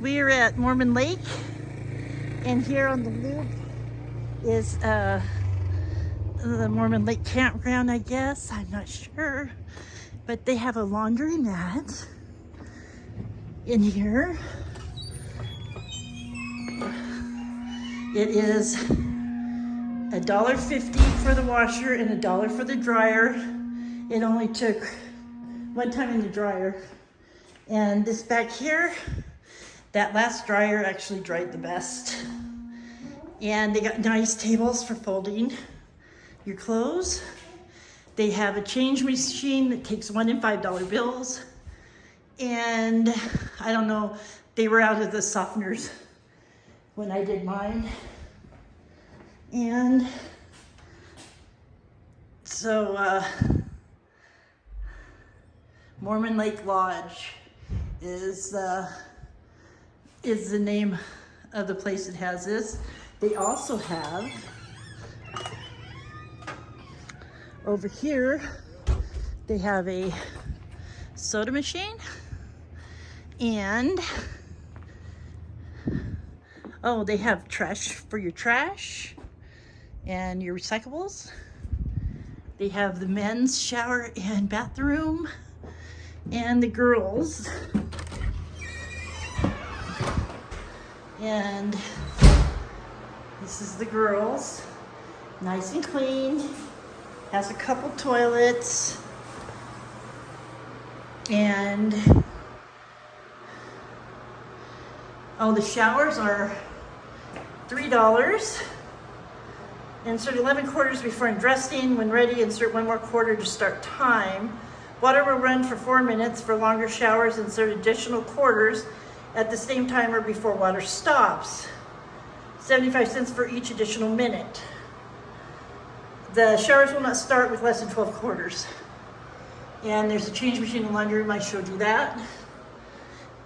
We are at Mormon Lake, and here on the loop is the Mormon Lake campground, I guess. I'm not sure, but they have a laundromat in here. It is $1.50 for the washer and $1 for the dryer. It only took one time in the dryer. And this back here, that last dryer actually dried the best. And they got nice tables for folding your clothes. They have a change machine that takes $1 and $5 bills. And I don't know, they were out of the softeners when I did mine. And so Mormon Lake Lodge is the name of the place that has this. They also have over here, they have a soda machine, and oh, they have trash for your trash and your recyclables. They have the men's shower and bathroom, and the girls. And this is the girls, nice and clean, has a couple toilets, and oh, the showers are $3. Insert 11 quarters before undressing. When ready, insert 1 more quarter to start time. Water will run for 4 minutes. For longer showers, insert additional quarters at the same time or before water stops. 75 cents for each additional minute. The showers will not start with less than 12 quarters. And there's a change machine and laundry room, I showed you that.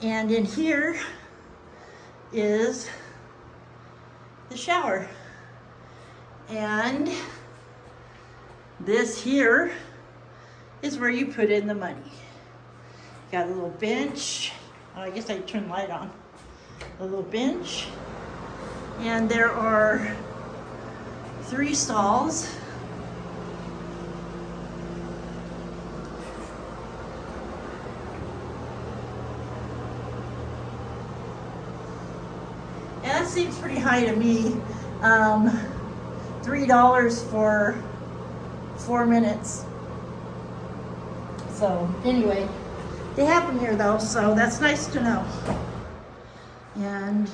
And in here is the shower. And this here is where you put in the money. Got a little bench. Oh, I guess I turned the light on. A little bench. And there are 3 stalls. And that seems pretty high to me. $3 for 4 minutes. So anyway, they have them here though, so that's nice to know. And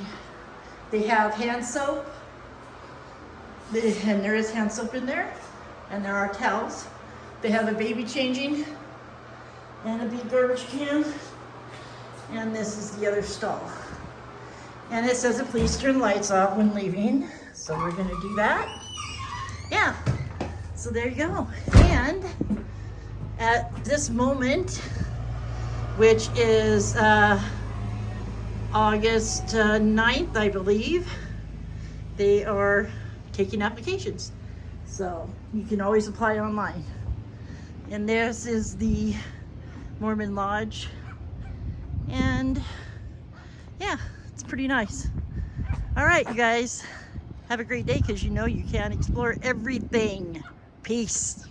they have hand soap, and there is hand soap in there, and there are towels. They have a baby changing and a big garbage can, and this is the other stall. And it says, please turn lights off when leaving, so we're gonna do that. Yeah, so there you go. And at this moment, which is August 9th, I believe, they are taking applications. So you can always apply online. And this is the Mormon Lodge. And yeah, it's pretty nice. All right, you guys, have a great day, because you know you can explore everything. Peace.